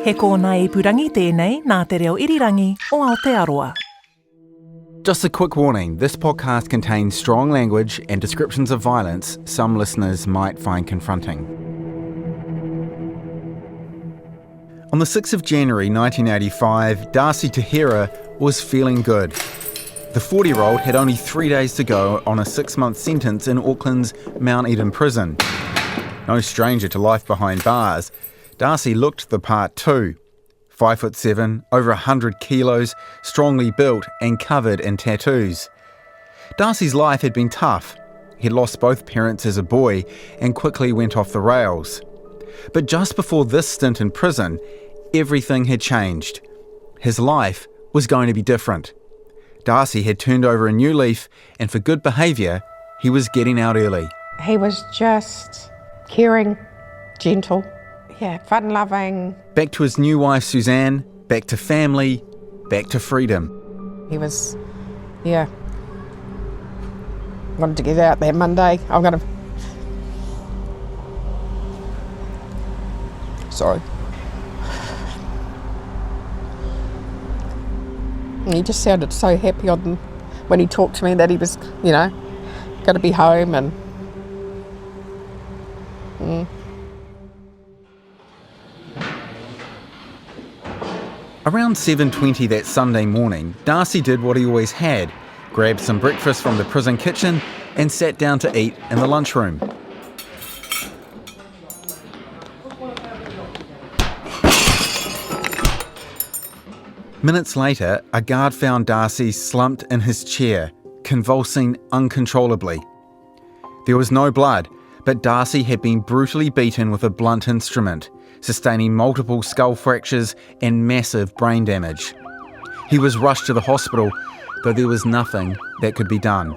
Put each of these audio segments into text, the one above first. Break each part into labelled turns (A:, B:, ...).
A: He kōna I purangi tēnei nā te reo irirangi o Aotearoa.
B: Just a quick warning, this podcast contains strong language and descriptions of violence some listeners might find confronting. On the 6th of January 1985, Darcy to Hira was feeling good. The 40-year-old had only 3 days to go on a 6-month sentence in Auckland's Mount Eden prison. No stranger to life behind bars, Darcy looked the part too. 5'7", over 100 kilos, strongly built and covered in tattoos. Darcy's life had been tough. He'd lost both parents as a boy and quickly went off the rails. But just before this stint in prison, everything had changed. His life was going to be different. Darcy had turned over a new leaf, and for good behaviour, he was getting out early.
C: He was just caring, gentle, fun-loving.
B: Back to his new wife Suzanne, back to family, back to freedom.
C: He was, wanted to get out there Monday. Sorry. He just sounded so happy when he talked to me that he was, going to be home and...
B: Around 7:20 that Sunday morning, Darcy did what he always had, grabbed some breakfast from the prison kitchen and sat down to eat in the lunchroom. Minutes later, a guard found Darcy slumped in his chair, convulsing uncontrollably. There was no blood, but Darcy had been brutally beaten with a blunt instrument, sustaining multiple skull fractures and massive brain damage. He was rushed to the hospital, though there was nothing that could be done.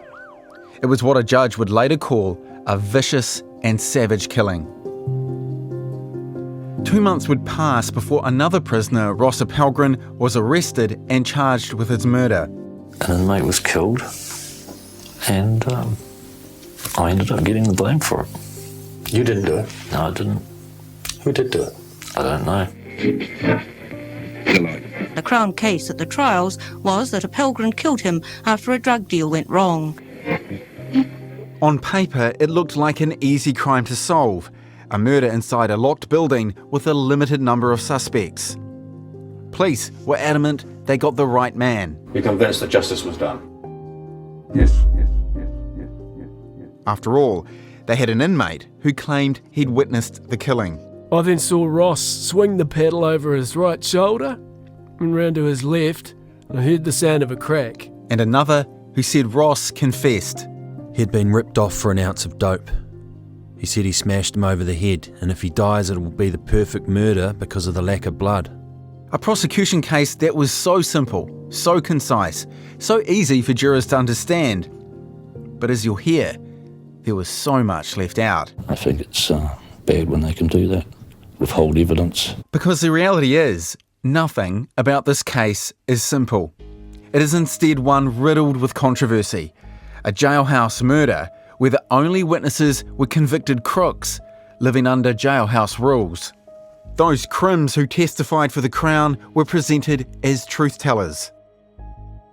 B: It was what a judge would later call a vicious and savage killing. 2 months would pass before another prisoner, Ross Appelgren, was arrested and charged with his murder.
D: An inmate was killed, and I ended up getting the blame for it.
E: You didn't do it?
D: No, I didn't.
E: Who did do it?
D: I don't know.
F: The Crown case at the trials was that Appelgren killed him after a drug deal went wrong.
B: On paper, it looked like an easy crime to solve, a murder inside a locked building with a limited number of suspects. Police were adamant they got the right man.
E: You're convinced that justice was done?
B: Yes. After all, they had an inmate who claimed he'd witnessed the killing.
G: I then saw Ross swing the pedal over his right shoulder and round to his left, and I heard the sound of a crack.
B: And another who said Ross confessed.
H: He'd been ripped off for an ounce of dope. He said he smashed him over the head, and if he dies it will be the perfect murder because of the lack of blood.
B: A prosecution case that was so simple, so concise, so easy for jurors to understand. But as you'll hear, there was so much left out.
D: I think it's bad when they can do that, withhold evidence.
B: Because the reality is, nothing about this case is simple. It is instead one riddled with controversy. A jailhouse murder where the only witnesses were convicted crooks living under jailhouse rules. Those crims who testified for the Crown were presented as truth-tellers.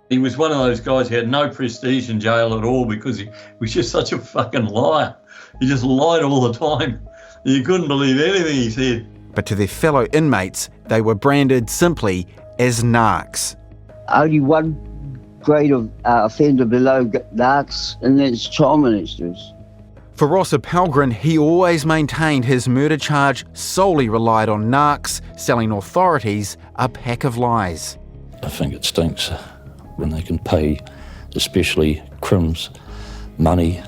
I: He was one of those guys who had no prestige in jail at all because he was just such a fucking liar. He just lied all the time. You couldn't believe anything he said.
B: But to their fellow inmates, they were branded simply as narcs.
J: Only one grade of offender below narcs, and that's child molesters.
B: For Ross Appelgren, he always maintained his murder charge solely relied on narcs selling authorities a pack of lies.
D: I think it stinks when they can pay, especially crims, money,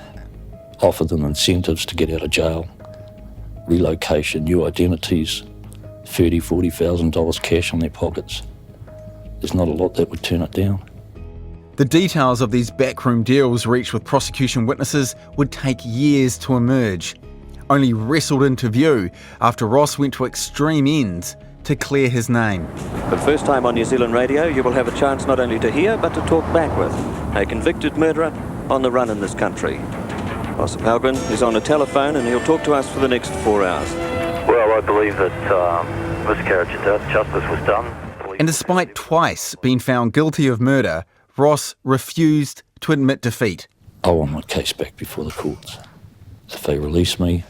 D: offer them incentives to get out of jail, relocation, new identities, $30,000, $40,000 cash on their pockets. There's not a lot that would turn it down.
B: The details of these backroom deals reached with prosecution witnesses would take years to emerge, only wrestled into view after Ross went to extreme ends to clear his name.
K: For the first time on New Zealand radio, you will have a chance not only to hear, but to talk back with a convicted murderer on the run in this country. Ross Appelgren is on a telephone and he'll talk to us for the next 4 hours.
L: Well, I
K: believe that miscarriage of justice was done.
B: And despite twice being found guilty of murder, Ross refused to admit defeat.
D: I want my case back before the courts. If they release me,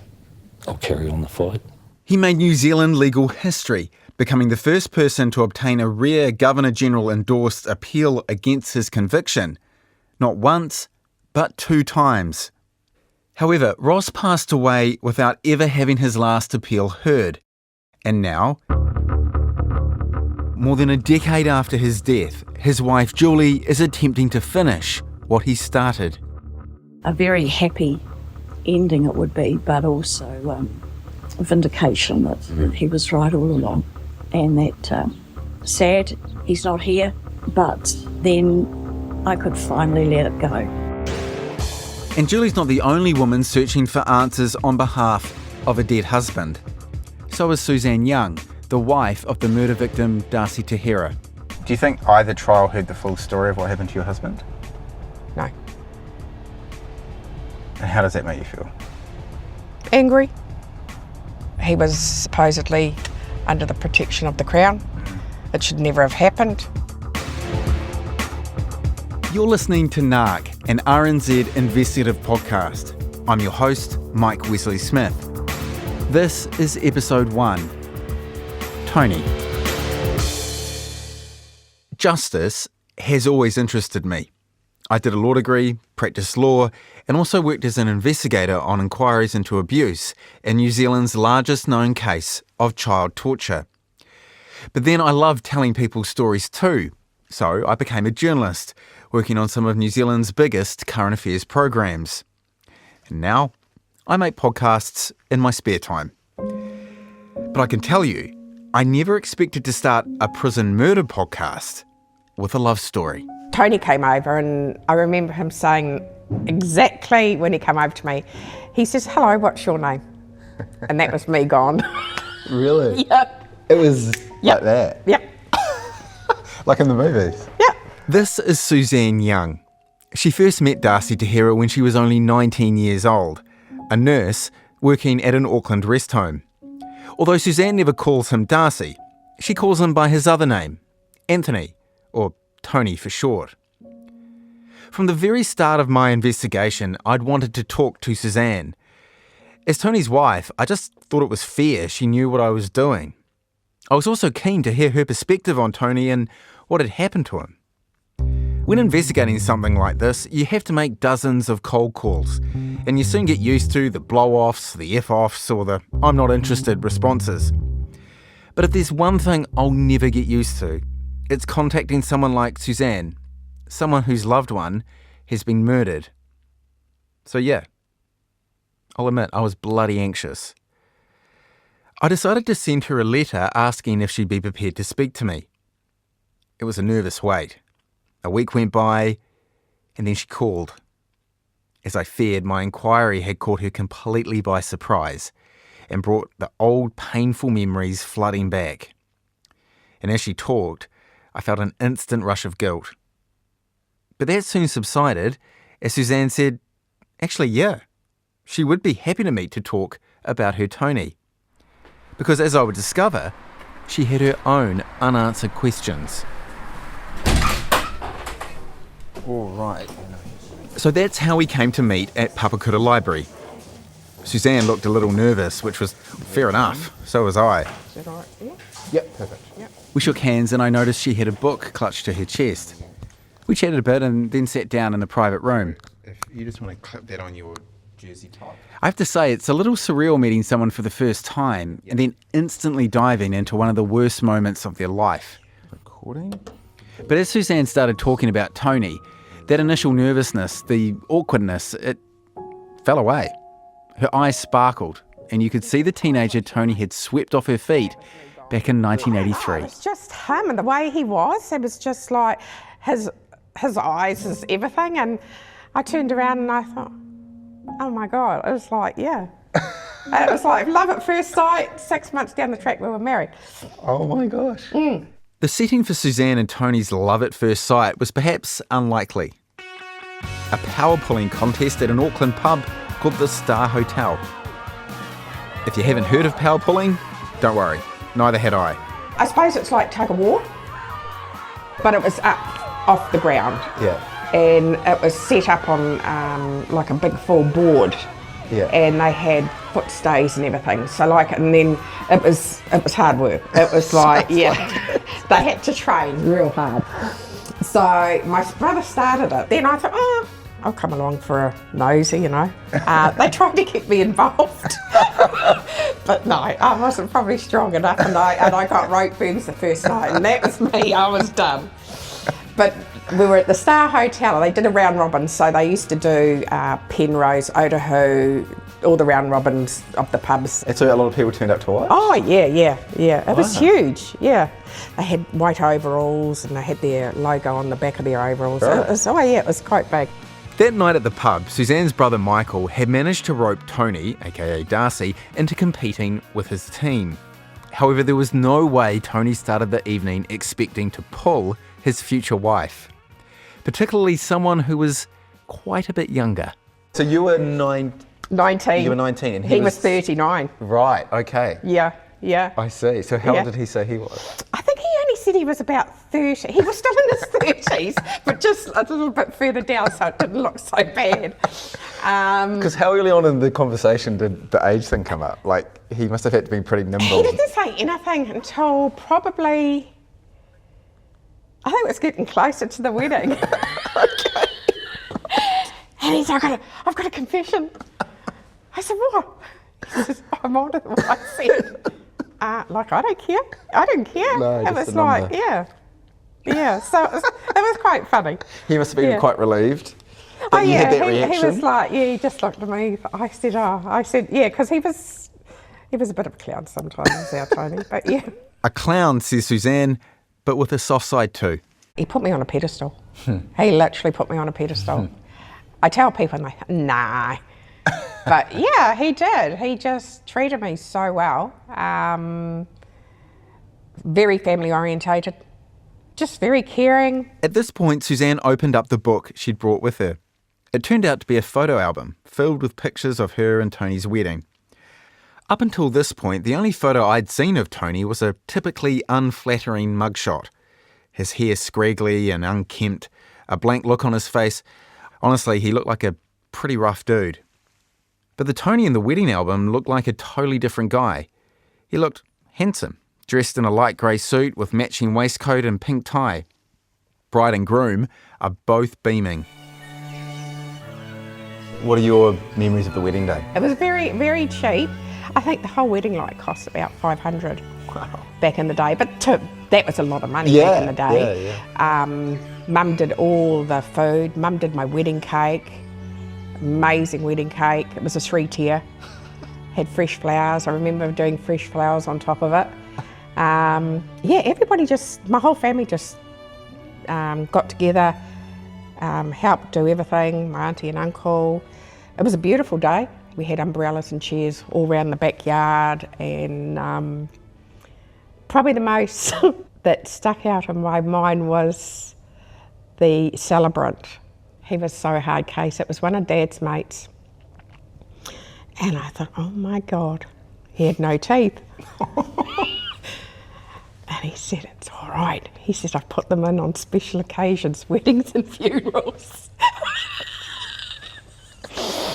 D: I'll carry on the fight.
B: He made New Zealand legal history, becoming the first person to obtain a rare Governor-General endorsed appeal against his conviction. Not once, but 2 times. However, Ross passed away without ever having his last appeal heard. And now, more than a decade after his death, his wife Julie is attempting to finish what he started.
L: A very happy ending it would be, but also vindication that he was right all along. And that sad he's not here, but then I could finally let it go.
B: And Julie's not the only woman searching for answers on behalf of a dead husband. So is Suzanne Young, the wife of the murder victim Darcy to Hira. Do you think either trial heard the full story of what happened to your husband?
C: No.
B: And how does that make you feel?
C: Angry. He was supposedly under the protection of the Crown. It should never have happened.
B: You're listening to Nark, an RNZ investigative podcast. I'm your host, Mike Wesley-Smith. This is episode 1. Tony. Justice has always interested me. I did a law degree, practiced law, and also worked as an investigator on inquiries into abuse in New Zealand's largest known case of child torture. But then I loved telling people stories too, so I became a journalist, working on some of New Zealand's biggest current affairs programs. And now I make podcasts in my spare time. But I can tell you, I never expected to start a prison murder podcast with a love story.
C: Tony came over and I remember him saying exactly when he came over to me, he says, "Hello, what's your name?" And that was me gone.
B: Really?
C: Yep.
B: It was like that?
C: Yep.
B: Like in the movies?
C: Yep.
B: This is Suzanne Young. She first met Darcy to Hira when she was only 19 years old, a nurse working at an Auckland rest home. Although Suzanne never calls him Darcy, she calls him by his other name, Anthony, or Tony for short. From the very start of my investigation, I'd wanted to talk to Suzanne. As Tony's wife, I just thought it was fair she knew what I was doing. I was also keen to hear her perspective on Tony and what had happened to him. When investigating something like this, you have to make dozens of cold calls, and you soon get used to the blow-offs, the F-offs, or the "I'm not interested" responses. But if there's one thing I'll never get used to, it's contacting someone like Suzanne, someone whose loved one has been murdered. So yeah, I'll admit I was bloody anxious. I decided to send her a letter asking if she'd be prepared to speak to me. It was a nervous wait. A week went by, and then she called. As I feared, my inquiry had caught her completely by surprise and brought the old painful memories flooding back. And as she talked, I felt an instant rush of guilt. But that soon subsided as Suzanne said, actually, yeah, she would be happy to meet to talk about her Tony. Because as I would discover, she had her own unanswered questions. All right. So that's how we came to meet at Papakura Library. Suzanne looked a little nervous, which was fair enough. So was I.
C: Is that all right? Yeah?
B: Yep, perfect. Yep. We shook hands and I noticed she had a book clutched to her chest. We chatted a bit and then sat down in a private room. If you just want to clip that on your jersey top. I have to say, it's a little surreal meeting someone for the first time and then instantly diving into one of the worst moments of their life. Recording? But as Suzanne started talking about Tony, that initial nervousness, the awkwardness, it fell away. Her eyes sparkled, and you could see the teenager Tony had swept off her feet back in 1983.
C: It was just him and the way he was. It was just like his eyes, his everything. And I turned around and I thought, oh my God, it was like, yeah. It was like love at first sight. 6 months down the track, we were married.
B: Oh my gosh. The setting for Suzanne and Tony's love at first sight was perhaps unlikely. A power pulling contest at an Auckland pub called the Star Hotel. If you haven't heard of power pulling, Don't worry, neither had I.
C: I suppose it's like tug of war, but it was up off the ground.
B: Yeah.
C: And it was set up on like a big full board.
B: Yeah.
C: And they had foot stays and everything. So and then it was hard work. It was like, yeah, they had to train real hard. So my brother started it. Then I thought, I'll come along for a nosy, you know. They tried to get me involved. But no, I wasn't probably strong enough, and I got rope burns the first night, and that was me, I was done. But we were at the Star Hotel. They did a round robin, so they used to do Penrose, Otahu, all the round robins of the pubs.
B: And so a lot of people turned up to watch?
C: Oh, yeah. It was huge, yeah. They had white overalls and they had their logo on the back of their overalls.
B: Right.
C: It was quite big.
B: That night at the pub, Suzanne's brother Michael had managed to rope Tony, aka Darcy, into competing with his team. However, there was no way Tony started the evening expecting to pull his future wife, particularly someone who was quite a bit younger. So you were 19. You were 19 and
C: he was 39.
B: Right, okay.
C: Yeah.
B: I see. So how old did he say he was?
C: I think he only said he was about 30. He was still in his 30s, but just a little bit further down so it didn't look so bad.
B: Because how early on in the conversation did the age thing come up? Like, he must have had to be pretty nimble.
C: He didn't say anything until probably, I think it was getting closer to the wedding.
B: Okay.
C: And he's like, I've got a confession. I said, what? He says, I'm older than what I said. I don't care. I don't care.
B: No,
C: it
B: just
C: was
B: a number.
C: like, yeah. So it was quite funny.
B: He must have been quite relieved that you had that reaction.
C: He was like, he just looked at me. I said, yeah, because he was a bit of a clown sometimes, our Tony, but yeah.
B: A clown, says Suzanne, but with a soft side too.
C: He put me on a pedestal. He literally put me on a pedestal. I tell people, and they think, nah. But yeah, he did. He just treated me so well. Very family orientated, just very caring.
B: At this point, Suzanne opened up the book she'd brought with her. It turned out to be a photo album filled with pictures of her and Tony's wedding. Up until this point, the only photo I'd seen of Tony was a typically unflattering mugshot. His hair scraggly and unkempt, a blank look on his face. Honestly, he looked like a pretty rough dude. But the Tony in the wedding album looked like a totally different guy. He looked handsome, dressed in a light grey suit with matching waistcoat and pink tie. Bride and groom are both beaming. What are your memories of the wedding day?
C: It was very, very cheap. I think the whole wedding light cost about $500 back in the day, but that was a lot of money back in the day. Mum did all the food. Mum did my wedding cake. Amazing wedding cake. It was a 3-tier. Had fresh flowers. I remember doing fresh flowers on top of it. Everybody my whole family just got together, helped do everything, my auntie and uncle. It was a beautiful day. We had umbrellas and chairs all around the backyard, and probably the most that stuck out in my mind was the celebrant. He was so hard case. It was one of Dad's mates. And I thought, oh my God, he had no teeth. And he said, it's all right. He said, I've put them in on special occasions, weddings and funerals.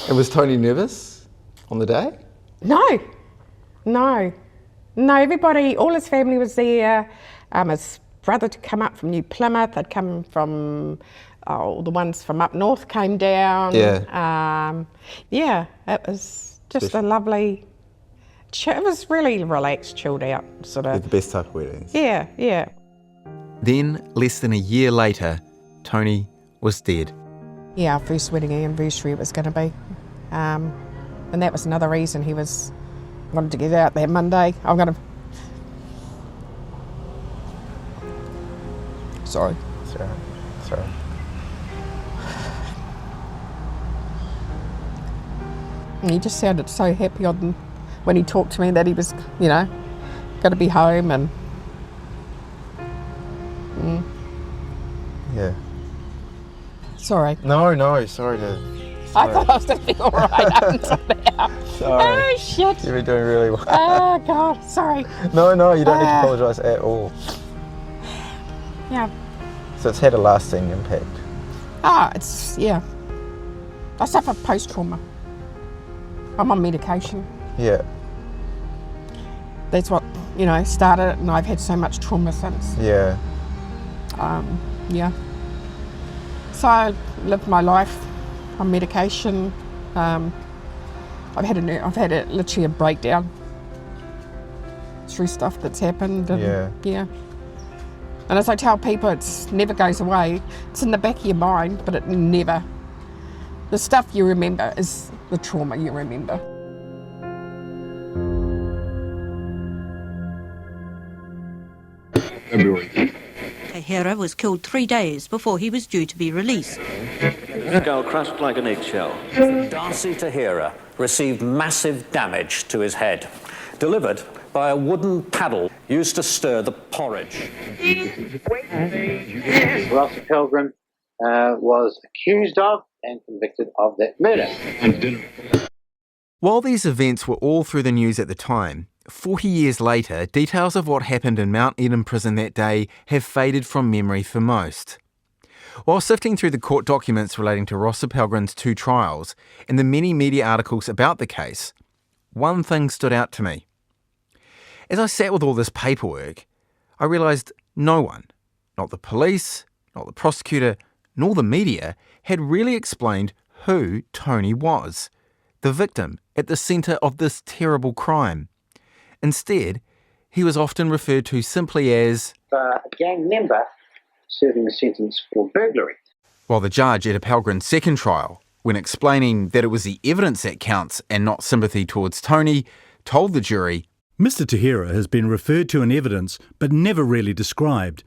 B: And was Tony nervous on the day?
C: No, everybody, all his family was there. His brother to come up from New Plymouth, they'd come from, the ones from up north came down. It was just a lovely, it was really relaxed, chilled out, sort of.
B: The best type of weddings.
C: Yeah.
B: Then, less than a year later, Tony was dead.
C: Yeah, our first wedding anniversary it was going to be. And that was another reason he wanted to get out that Monday. Sorry. And he just sounded so happy when he talked to me that he was, going to be home and...
B: Yeah.
C: Sorry.
B: No, sorry.
C: I thought I was going to be all right up until now.
M: Sorry.
C: Oh, shit.
M: You've been doing really well.
C: Oh, God, sorry.
M: No, you don't need to apologise at all.
C: Yeah.
M: So it's had a lasting impact.
C: Yeah. I suffer post-trauma. I'm on medication.
M: Yeah.
C: That's what, started it, and I've had so much trauma since.
M: Yeah.
C: Yeah. So I lived my life on medication. I've had literally a breakdown through stuff that's happened. And, yeah. And as I tell people, it never goes away. It's in the back of your mind, but it never. The stuff you remember is the trauma you remember.
K: February.
F: Hira was killed 3 days before he was due to be released.
K: Skull crushed like an eggshell.
N: Darcy to Hira received massive damage to his head, delivered by a wooden paddle used to stir the porridge.
O: Ross Appelgren was accused of and convicted of that murder.
B: While these events were all through the news at the time, 40 years later, details of what happened in Mount Eden prison that day have faded from memory for most. While sifting through the court documents relating to Ross Appelgren's 2 trials and the many media articles about the case, one thing stood out to me. As I sat with all this paperwork, I realised no one, not the police, not the prosecutor, nor the media, had really explained who Tony was, the victim at the centre of this terrible crime. Instead, he was often referred to simply as
O: a gang member serving a sentence for burglary.
B: While the judge at Appelgren's second trial, when explaining that it was the evidence that counts and not sympathy towards Tony, told the jury,
P: Mr. Tahira has been referred to in evidence but never really described.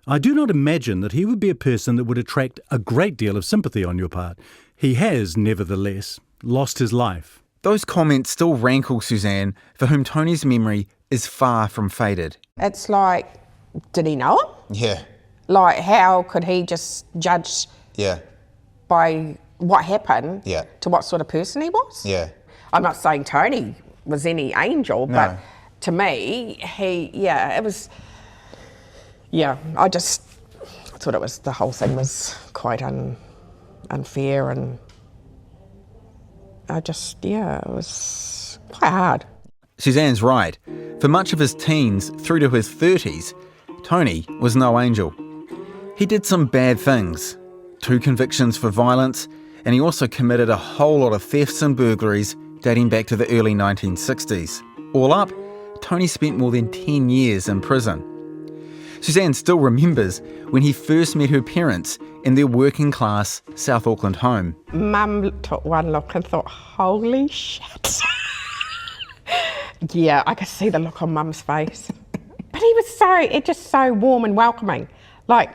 P: I do not imagine that he would be a person that would attract a great deal of sympathy on your part. He has, nevertheless, lost his life.
B: Those comments still rankle Suzanne, for whom Tony's memory is far from faded.
C: It's like, did he know him?
B: Yeah.
C: Like, how could he just judge by what happened to what sort of person he was?
B: Yeah.
C: I'm not saying Tony was any angel, but to me, it was, I just thought the whole thing was quite unfair, and it was quite hard.
B: Suzanne's right. For much of his teens through to his 30s, Tony was no angel. He did some bad things, 2 convictions for violence, and he also committed a whole lot of thefts and burglaries dating back to the early 1960s. All up, Tony spent more than 10 years in prison. Suzanne still remembers when he first met her parents in their working-class South Auckland home.
C: Mum took one look and thought, holy shit. Yeah, I could see the look on Mum's face. But he was just so warm and welcoming. Like,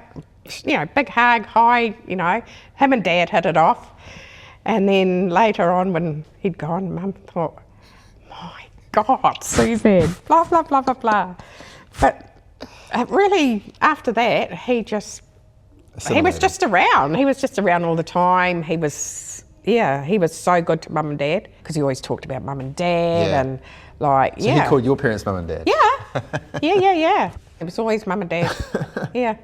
C: big hug, hi, him and Dad hit it off. And then later on when he'd gone, Mum thought, my God, Suzanne, blah, blah, blah, blah, blah. But really, after that, he was just around. He was just around all the time. He was so good to Mum and Dad, because he always talked about Mum and Dad and
M: So he called your parents Mum and Dad?
C: Yeah. It was always Mum and Dad. Yeah.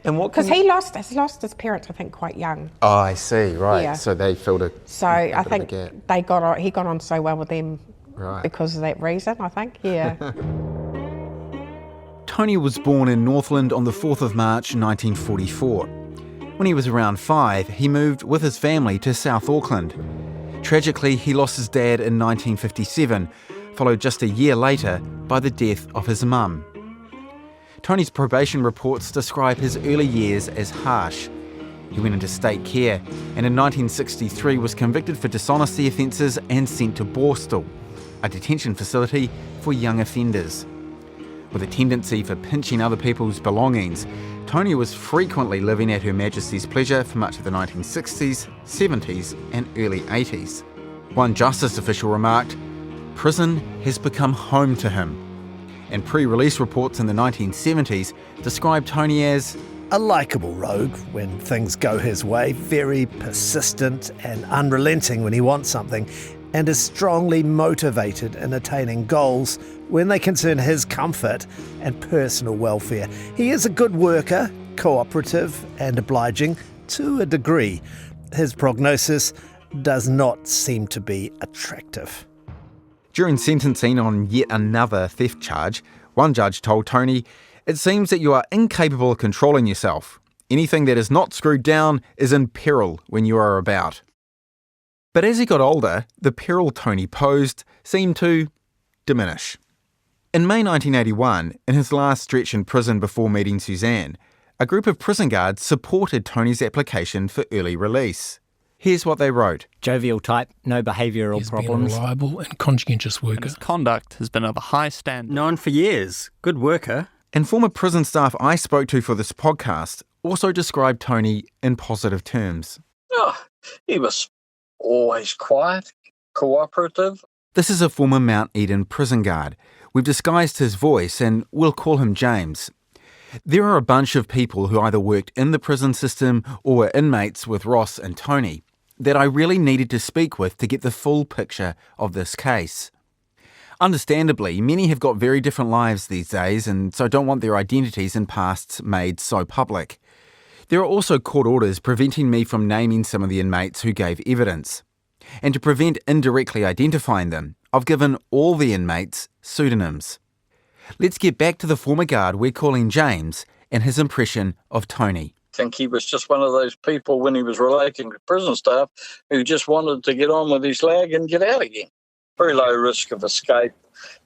M: And what?
C: Because he lost his parents, I think, quite young.
M: Oh, I see. Right.
C: Yeah.
M: So they filled a.
C: So I think he got on so well with them because of that reason, I think. Yeah.
B: Tony was born in Northland on the 4th of March 1944. When he was around 5, he moved with his family to South Auckland. Tragically, he lost his dad in 1957, followed just a year later by the death of his mum. Tony's probation reports describe his early years as harsh. He went into state care and in 1963 was convicted for dishonesty offences and sent to Borstal, a detention facility for young offenders. With a tendency for pinching other people's belongings, Tony was frequently living at Her Majesty's pleasure for much of the 1960s, 70s and early 80s. One justice official remarked, "Prison has become home to him." And pre-release reports in the 1970s described Tony as
Q: a likeable rogue when things go his way, very persistent and unrelenting when he wants something, and is strongly motivated in attaining goals when they concern his comfort and personal welfare. He is a good worker, cooperative and obliging to a degree. His prognosis does not seem to be attractive.
B: During sentencing on yet another theft charge, one judge told Tony, "It seems that you are incapable of controlling yourself. Anything that is not screwed down is in peril when you are about." But as he got older, the peril Tony posed seemed to diminish. In May 1981, in his last stretch in prison before meeting Suzanne, a group of prison guards supported Tony's application for early release. Here's what they wrote.
R: Jovial type, no behavioural problems.
S: He's been a reliable and conscientious worker.
T: His conduct has been of a high standard.
R: Known for years. Good worker.
B: And former prison staff I spoke to for this podcast also described Tony in positive terms.
I: Oh, he was always quiet, cooperative.
B: This is a former Mount Eden prison guard. We've disguised his voice and we'll call him James. There are a bunch of people who either worked in the prison system or were inmates with Ross and Tony that I really needed to speak with to get the full picture of this case. Understandably, many have got very different lives these days and so don't want their identities and pasts made so public. There are also court orders preventing me from naming some of the inmates who gave evidence. And to prevent indirectly identifying them, I've given all the inmates pseudonyms. Let's get back to the former guard we're calling James and his impression of Tony.
I: I think he was just one of those people when he was relating to prison staff who just wanted to get on with his lag and get out again. Very low risk of escape,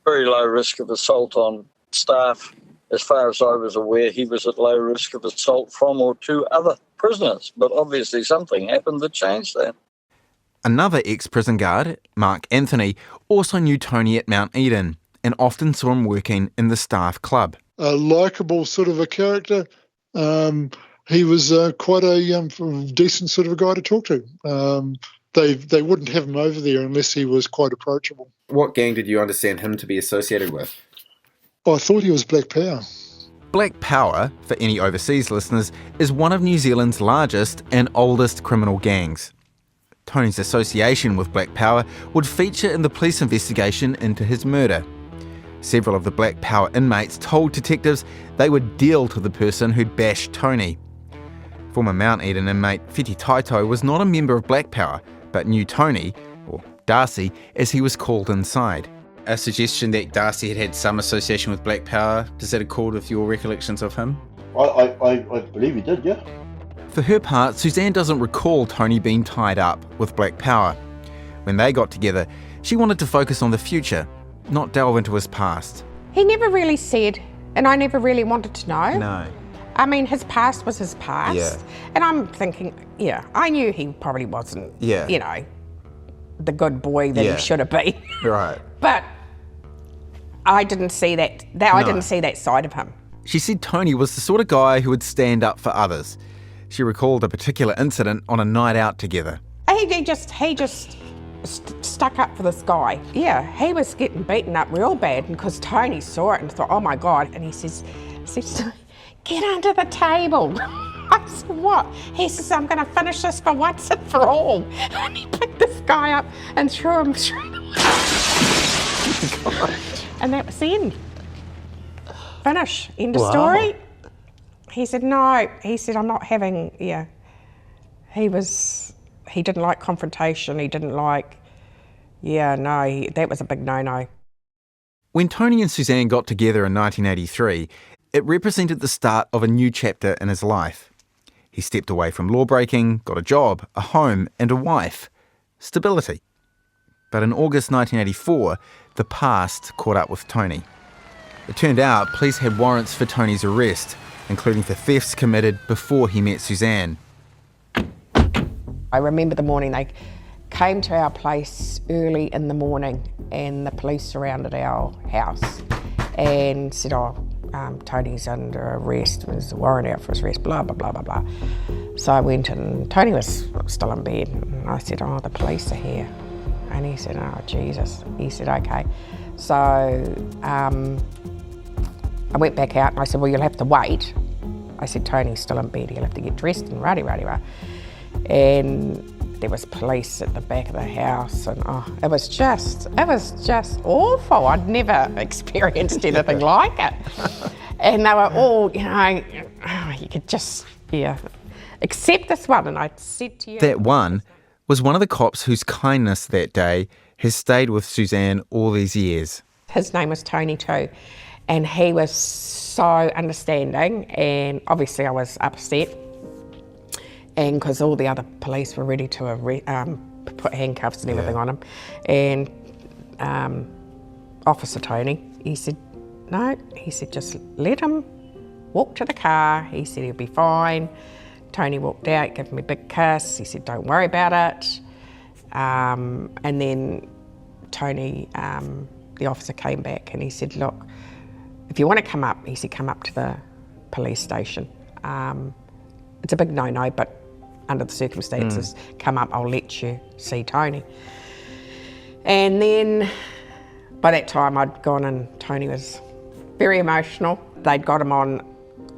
I: very low risk of assault on staff. As far as I was aware, he was at low risk of assault from or to other prisoners. But obviously something happened that changed that.
B: Another ex-prison guard, Mark Anthony, also knew Tony at Mount Eden and often saw him working in the staff club.
U: A likeable sort of a character. He was quite a decent sort of a guy to talk to. They wouldn't have him over there unless he was quite approachable.
M: What gang did you understand him to be associated with?
U: I thought he was Black Power.
B: Black Power, for any overseas listeners, is one of New Zealand's largest and oldest criminal gangs. Tony's association with Black Power would feature in the police investigation into his murder. Several of the Black Power inmates told detectives they would deal to the person who'd bashed Tony. Former Mount Eden inmate Whiti Taito was not a member of Black Power, but knew Tony, or Darcy, as he was called inside.
M: A suggestion that Darcy had some association with Black Power, does that accord with your recollections of him?
V: I believe he did, yeah.
B: For her part, Suzanne doesn't recall Tony being tied up with Black Power. When they got together, she wanted to focus on the future, not delve into his past.
C: He never really said, and I never really wanted to know.
B: No.
C: I mean, his past was his past.
B: Yeah.
C: And I'm thinking, yeah, I knew he probably wasn't, you know, the good boy that he should have been.
B: Right.
C: But I didn't see that. I didn't see that side of him.
B: She said Tony was the sort of guy who would stand up for others. She recalled a particular incident on a night out together.
C: He just stuck up for this guy. Yeah, he was getting beaten up real bad because Tony saw it and thought, oh my God. And he says, get under the table. I said, what? He says, I'm going to finish this for once and for all. And he picked this guy up and threw him straight away. And that was the end. Finish. End of story. He said, no. He said, I'm not having, He didn't like confrontation. He didn't like, that was a big no-no.
B: When Tony and Suzanne got together in 1983, it represented the start of a new chapter in his life. He stepped away from law-breaking, got a job, a home and a wife. Stability. But in August 1984, the past caught up with Tony. It turned out police had warrants for Tony's arrest, including for thefts committed before he met Suzanne.
C: I remember the morning they came to our place early in the morning and the police surrounded our house and said, Tony's under arrest, there's a warrant out for his arrest, blah, blah, blah, blah, blah. So I went and Tony was still in bed and I said, the police are here. And he said, oh, Jesus. He said, okay. So I went back out and I said, well, you'll have to wait. I said, Tony's still in bed, he'll have to get dressed and rah-de-rah-de-rah. And there was police at the back of the house, and it was just awful. I'd never experienced anything like it. And they were all, you could just, accept this one. And I said to you...
B: That one was one of the cops whose kindness that day has stayed with Suzanne all these years.
C: His name was Tony too, and he was so understanding, and obviously I was upset, and because all the other police were ready to put handcuffs and everything on him, and Officer Tony, he said, no, he said, just let him walk to the car. He said he'll be fine. Tony walked out, gave me a big kiss. He said, don't worry about it. And then Tony, the officer, came back and he said, look, if you want to come up, he said, come up to the police station. It's a big no-no, but under the circumstances, come up, I'll let you see Tony. And then by that time I'd gone and Tony was very emotional. They'd got him on,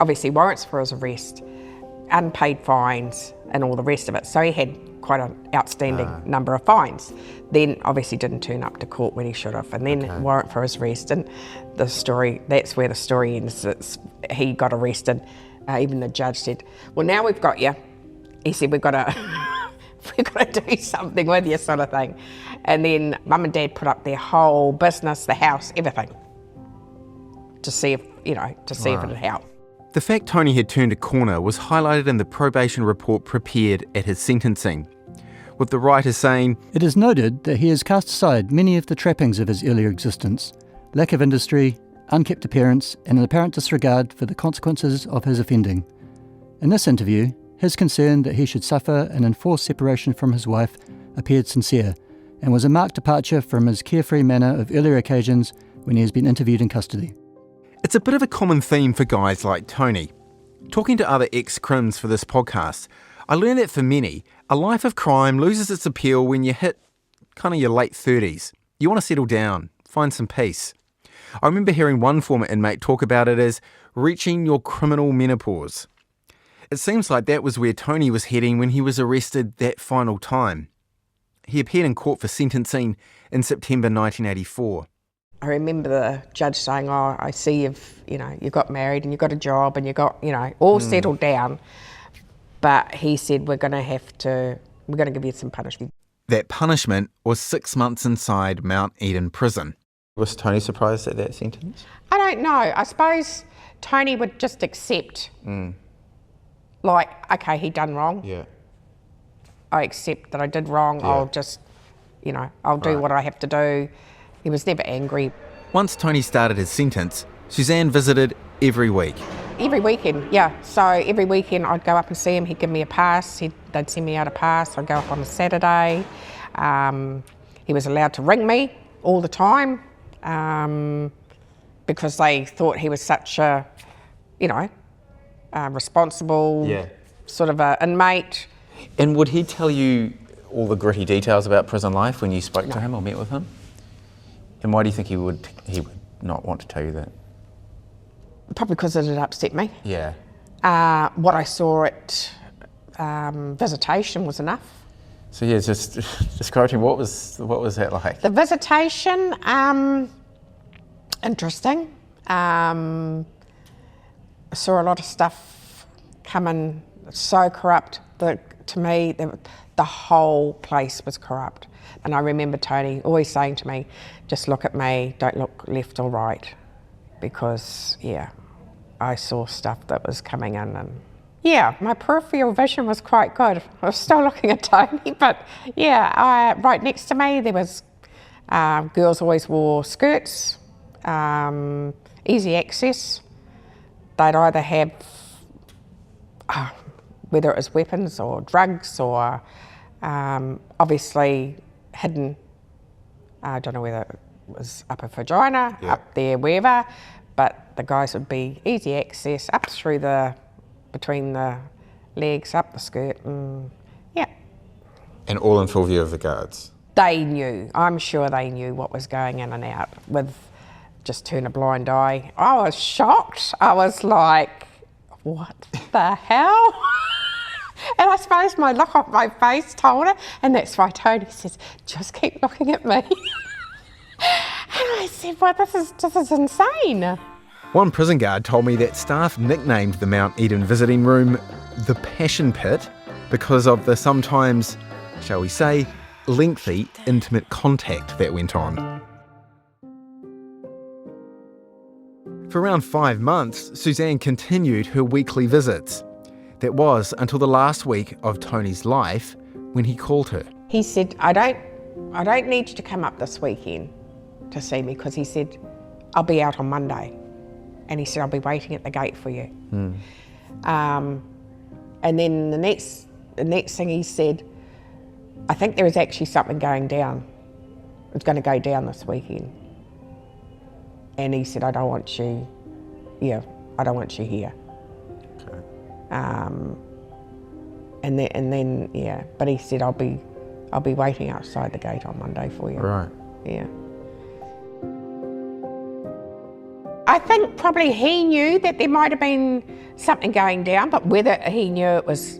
C: obviously, warrants for his arrest, unpaid fines and all the rest of it. So he had quite an outstanding number of fines. Then obviously didn't turn up to court when he should have, and then warrant for his arrest. And the story, that's where the story ends. He got arrested. Even the judge said, well, now we've got you. He said, we've got to do something with you, sort of thing. And then Mum and Dad put up their whole business, the house, everything, to see if, if it would help.
B: The fact Tony had turned a corner was highlighted in the probation report prepared at his sentencing, with the writer saying,
A: it is noted that he has cast aside many of the trappings of his earlier existence, lack of industry, unkept appearance, and an apparent disregard for the consequences of his offending. In this interview, his concern that he should suffer an enforced separation from his wife appeared sincere, and was a marked departure from his carefree manner of earlier occasions when he has been interviewed in custody.
B: It's a bit of a common theme for guys like Tony. Talking to other ex-crims for this podcast, I learned that for many, a life of crime loses its appeal when you hit kind of your late 30s. You want to settle down, find some peace. I remember hearing one former inmate talk about it as reaching your criminal menopause. It seems like that was where Tony was heading when he was arrested that final time. He appeared in court for sentencing in September 1984.
C: I remember the judge saying, oh, I see you've got married and you've got a job and you've got, all settled down. But he said, we're going to give you some punishment.
B: That punishment was 6 months inside Mount Eden prison. Was Tony surprised at that sentence?
C: I don't know. I suppose Tony would just accept, okay, he done wrong.
B: Yeah.
C: I accept that I did wrong. Yeah. I'll just, I'll do what I have to do. He was never angry.
B: Once Tony started his sentence, Suzanne visited every week.
C: Every weekend, yeah. So every weekend I'd go up and see him. He'd give me a pass. They'd send me out a pass. I'd go up on a Saturday. He was allowed to ring me all the time because they thought he was such a, responsible sort of an inmate.
B: And would he tell you all the gritty details about prison life when you spoke to him or met with him? And why do you think he would not want to tell you that?
C: Probably because it had upset me.
B: Yeah.
C: What I saw at visitation was enough.
B: So yeah, just describe to me, what was that like?
C: The visitation, interesting. I saw a lot of stuff coming so corrupt that to me the whole place was corrupt. And I remember Tony always saying to me, just look at me, don't look left or right. Because, I saw stuff that was coming in and, my peripheral vision was quite good. I was still looking at Tony, but right next to me there was, girls always wore skirts, easy access. They'd either have, whether it was weapons or drugs or obviously hidden, I don't know whether it was up a vagina, up there, wherever, but the guys would be easy access, up through between the legs, up the skirt, and
B: And all in full view of the guards?
C: They knew, I'm sure they knew what was going in and out with just turn a blind eye. I was shocked. I was like, what the hell? And I suppose my look on my face told her, and that's why Tony says, just keep looking at me. And I said, well, this is insane.
B: One prison guard told me that staff nicknamed the Mount Eden visiting room the Passion Pit because of the sometimes, shall we say, lengthy, intimate contact that went on. For around 5 months, Suzanne continued her weekly visits. That was until the last week of Tony's life when he called her.
C: He said, I don't need you to come up this weekend to see me, because he said, I'll be out on Monday. And he said, I'll be waiting at the gate for you. And then the next thing he said, I think there is actually something going down. It's going to go down this weekend. And he said, I don't want you here.
B: Okay.
C: And then, yeah. But he said, I'll be waiting outside the gate on Monday for you.
B: Right.
C: Yeah. I think probably he knew that there might have been something going down, but whether he knew it was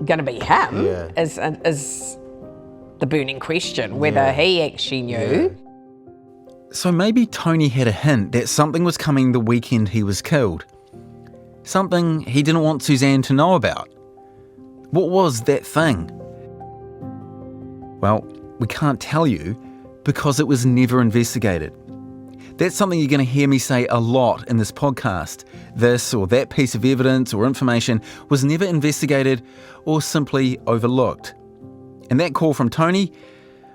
C: going to be him is the burning question, whether he actually knew.
B: Yeah. So maybe Tony had a hint that something was coming the weekend he was killed. Something he didn't want Suzanne to know about. What was that thing? Well, we can't tell you because it was never investigated. That's something you're going to hear me say a lot in this podcast. This or that piece of evidence or information was never investigated or simply overlooked. And that call from Tony,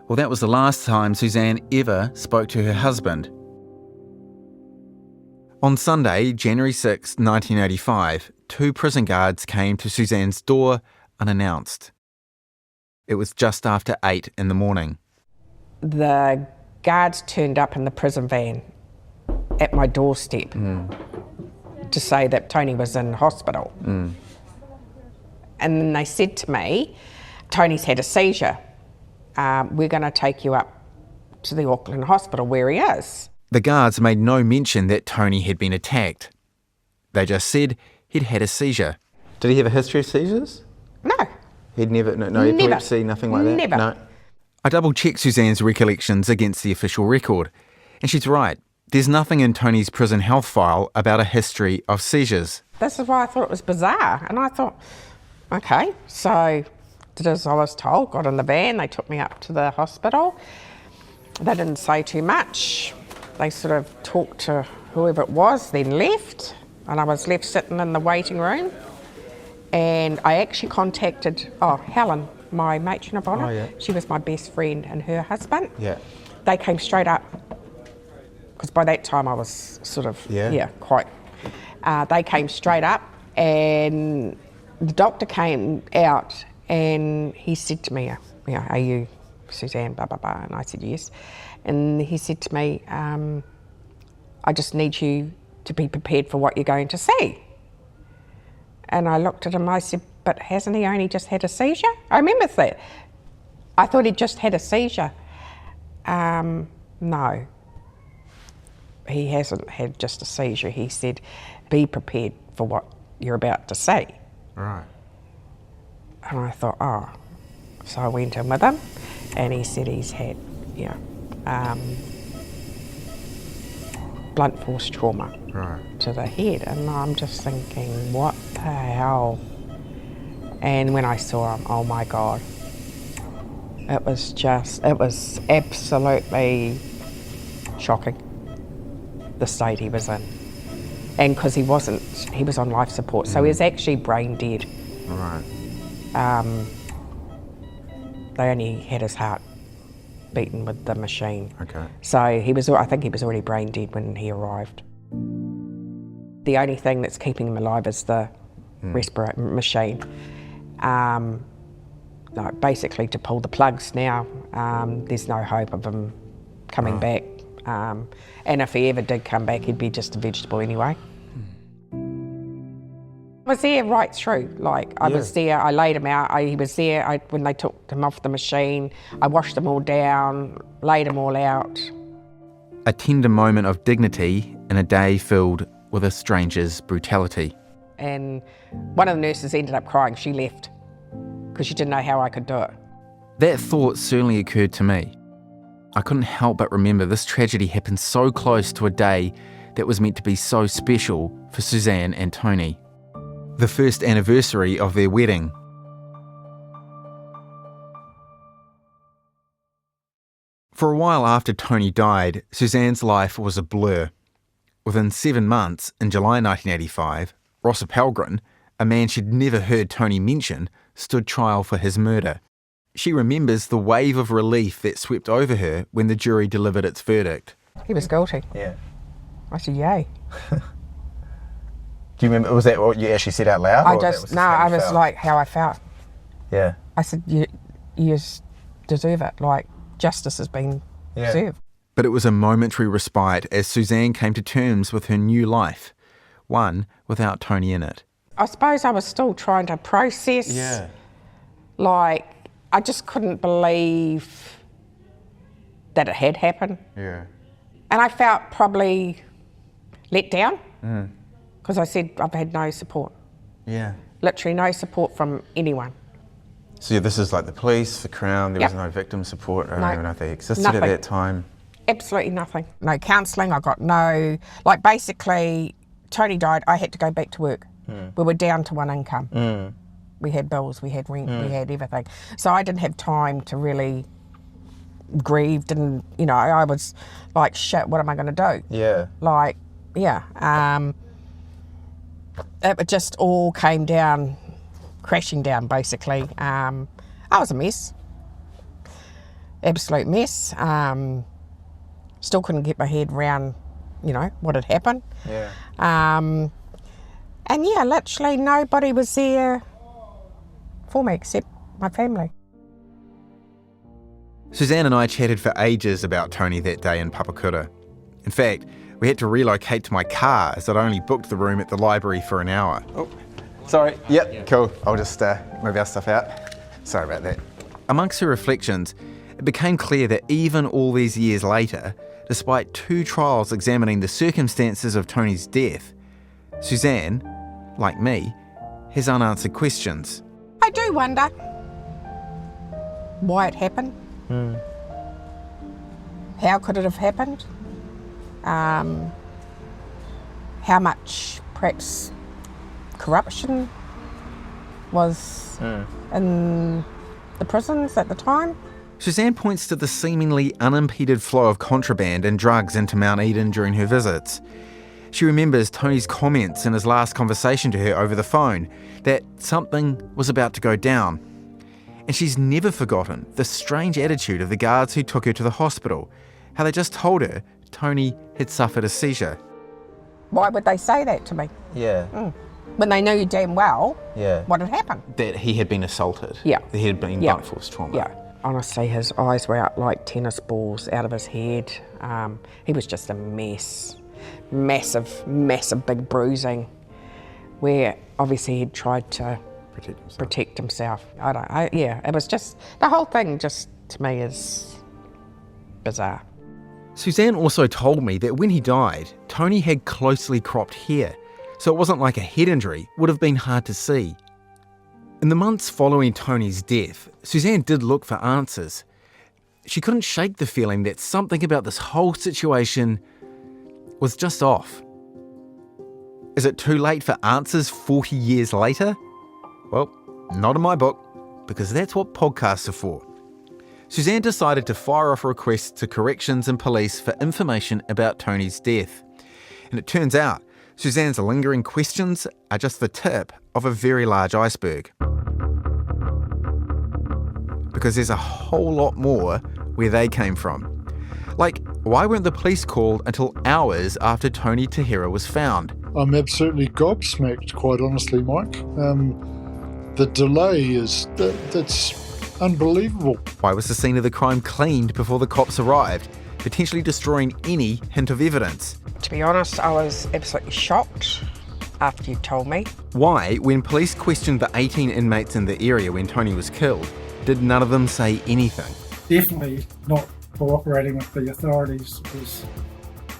B: well, that was the last time Suzanne ever spoke to her husband. On Sunday, January 6, 1985, 2 prison guards came to Suzanne's door unannounced. It was just after 8 in the morning.
C: The guards turned up in the prison van at my doorstep to say that Tony was in hospital. And then they said to me, Tony's had a seizure. We're going to take you up to the Auckland hospital where he is.
B: The guards made no mention that Tony had been attacked. They just said he'd had a seizure. Did he have a history of seizures?
C: No.
B: He'd never, no epilepsy, nothing like that?
C: Never.
B: No. I double-checked Suzanne's recollections against the official record, and she's right. There's nothing in Tony's prison health file about a history of seizures.
C: This is why I thought it was bizarre. And I thought, okay, so did as I was told, got in the van, they took me up to the hospital. They didn't say too much. They sort of talked to whoever it was, then left, and I was left sitting in the waiting room. And I actually contacted, Helen, my matron of honour.
B: Oh, yeah.
C: She was my best friend and her husband.
B: Yeah.
C: They came straight up, because by that time I was sort of, quite. They came straight up, and the doctor came out, and he said to me, are you Suzanne, blah, blah, blah, and I said yes. And he said to me, I just need you to be prepared for what you're going to see. And I looked at him, I said, but hasn't he only just had a seizure? I remember that. I thought he'd just had a seizure. No, he hasn't had just a seizure. He said, be prepared for what you're about to see.
B: Right.
C: And I thought, So I went in with him, and he said he's had, blunt force trauma to the head. And I'm just thinking, what the hell? And when I saw him, oh my God, it was absolutely shocking, the state he was in. And because he was on life support, so he was actually brain dead.
B: Right.
C: They only had his heart beaten with the machine.
B: Okay.
C: So I think he was already brain dead when he arrived. The only thing that's keeping him alive is the respirator machine. Basically to pull the plugs now, there's no hope of him coming back. And if he ever did come back, he'd be just a vegetable anyway. I was there right through, I was there, I laid him out, he was there when they took him off the machine, I washed them all down, laid them all out.
B: A tender moment of dignity in a day filled with a stranger's brutality.
C: And one of the nurses ended up crying. She left because she didn't know how I could do it.
B: That thought certainly occurred to me. I couldn't help but remember this tragedy happened so close to a day that was meant to be so special for Suzanne and Tony. The first anniversary of their wedding. For a while after Tony died, Suzanne's life was a blur. Within 7 months, in July 1985, Ross Appelgren, a man she'd never heard Tony mention, stood trial for his murder. She remembers the wave of relief that swept over her when the jury delivered its verdict.
C: He was guilty.
M: Yeah.
C: I said, yay.
M: Do you remember, was that what you actually said out loud?
C: I was like how I felt.
M: Yeah.
C: I said, you deserve it. Like, justice has been served.
B: But it was a momentary respite as Suzanne came to terms with her new life, one without Tony in it.
C: I suppose I was still trying to process.
M: Yeah.
C: Like, I just couldn't believe that it had happened.
M: Yeah.
C: And I felt probably let down because I said I've had no support.
M: Yeah.
C: Literally no support from anyone.
M: So yeah, this is like the police, the Crown, there was no victim support. I don't even know if they existed
C: Nothing.
M: at that time.
C: Absolutely nothing. No counselling, I got no... Like, basically, Tony died, I had to go back to work. We were down to one income. We had bills, we had rent, we had everything. So I didn't have time to really grieve, and, you know, I was like, shit, what am I going to do?
M: Yeah.
C: Like, yeah. It just all came down, crashing down, basically. I was a mess. Absolute mess. Still couldn't get my head around, you know, what had happened.
M: Yeah.
C: And yeah, literally nobody was there for me except my family.
B: Suzanne and I chatted for ages about Tony that day in Papakura. In fact, we had to relocate to my car as I'd only booked the room at the library for an hour.
M: Oh, sorry. Yep, cool. I'll just move our stuff out. Sorry about that.
B: Amongst her reflections, it became clear that even all these years later, despite 2 trials examining the circumstances of Tony's death, Suzanne, like me, has unanswered questions.
C: I do wonder why it happened. How could it have happened? How much, perhaps, corruption was in the prisons at the time?
B: Suzanne points to the seemingly unimpeded flow of contraband and drugs into Mount Eden during her visits. She remembers Tony's comments in his last conversation to her over the phone, that something was about to go down. And she's never forgotten the strange attitude of the guards who took her to the hospital, how they just told her Tony had suffered a seizure.
C: Why would they say that to me?
M: Yeah.
C: When they knew damn well
M: Yeah.
C: what had happened.
B: That he had been assaulted.
C: Yeah.
B: That he had been blunt force trauma.
C: Yeah. Honestly, his eyes were out like tennis balls out of his head. He was just a mess. Massive, massive big bruising where obviously he'd tried to protect himself. It was just, the whole thing just to me is bizarre.
B: Suzanne also told me that when he died, Tony had closely cropped hair, so it wasn't like a head injury would have been hard to see. In the months following Tony's death, Suzanne did look for answers. She couldn't shake the feeling that something about this whole situation was just off. Is it too late for answers 40 years later? Well, not in my book, because that's what podcasts are for. Suzanne decided to fire off requests to corrections and police for information about Tony's death. And it turns out Suzanne's lingering questions are just the tip of a very large iceberg. Because there's a whole lot more where they came from. Like, why weren't the police called until hours after Tony Hira was found?
U: I'm absolutely gobsmacked, quite honestly, Mike. The delay that's unbelievable.
B: Why was the scene of the crime cleaned before the cops arrived, potentially destroying any hint of evidence?
C: To be honest, I was absolutely shocked after you told me.
B: Why, when police questioned the 18 inmates in the area when Tony was killed, did none of them say anything?
E: Definitely not cooperating with the authorities was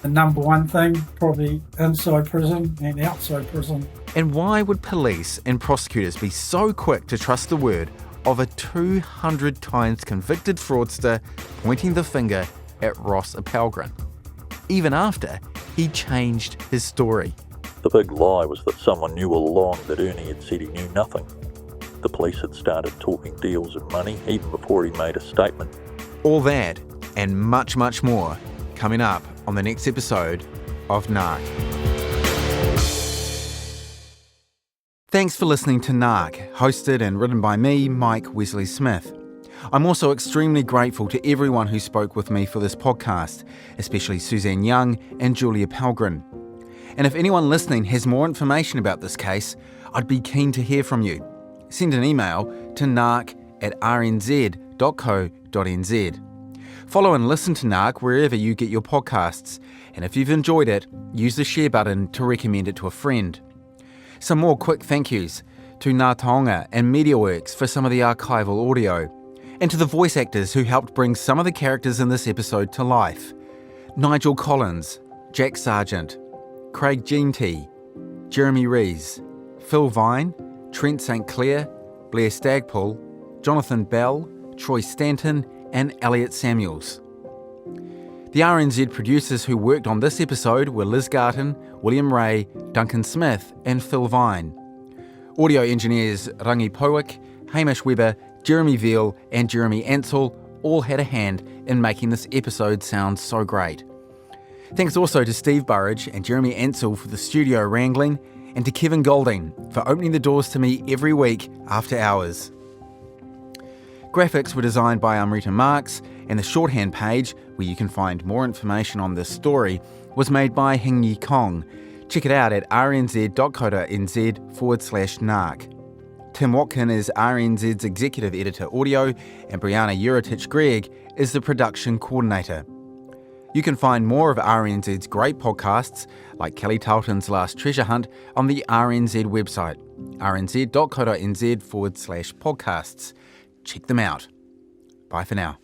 E: The number one thing, probably inside prison and outside prison.
B: And why would police and prosecutors be so quick to trust the word of a 200 times convicted fraudster pointing the finger at Ross Appelgren, even after he changed his story?
G: The big lie was that someone knew all along that Ernie had said he knew nothing. The police had started talking deals and money even before he made a statement.
B: All that and much, much more coming up on the next episode of Nark. Thanks for listening to Nark, hosted and written by me, Mike Wesley Smith. I'm also extremely grateful to everyone who spoke with me for this podcast, especially Suzanne Young and Julia Appelgren. And if anyone listening has more information about this case, I'd be keen to hear from you. Send an email to nark@rnz.co.nz. Follow and listen to Nark wherever you get your podcasts, and if you've enjoyed it, use the share button to recommend it to a friend. Some more quick thank yous to Ngā Taonga and Mediaworks for some of the archival audio, and to the voice actors who helped bring some of the characters in this episode to life. Nigel Collins, Jack Sargent, Craig Jeanty, Jeremy Rees, Phil Vine, Trent St. Clair, Blair Stagpull, Jonathan Bell, Troy Stanton, and Elliot Samuels. The RNZ producers who worked on this episode were Liz Garton, William Ray, Duncan Smith, and Phil Vine. Audio engineers Rangi Powick, Hamish Webber, Jeremy Veal, and Jeremy Ansell all had a hand in making this episode sound so great. Thanks also to Steve Burridge and Jeremy Ansell for the studio wrangling, and to Kevin Golding for opening the doors to me every week after hours. Graphics were designed by Amrita Marks, and the shorthand page, where you can find more information on this story, was made by Hing-Yi Kong. Check it out at rnz.co.nz/nark. Tim Watkin is RNZ's Executive Editor Audio, and Brianna Uritich-Gregg is the Production Coordinator. You can find more of RNZ's great podcasts, like Kelly Talton's Last Treasure Hunt, on the RNZ website, rnz.co.nz/podcasts. Check them out. Bye for now.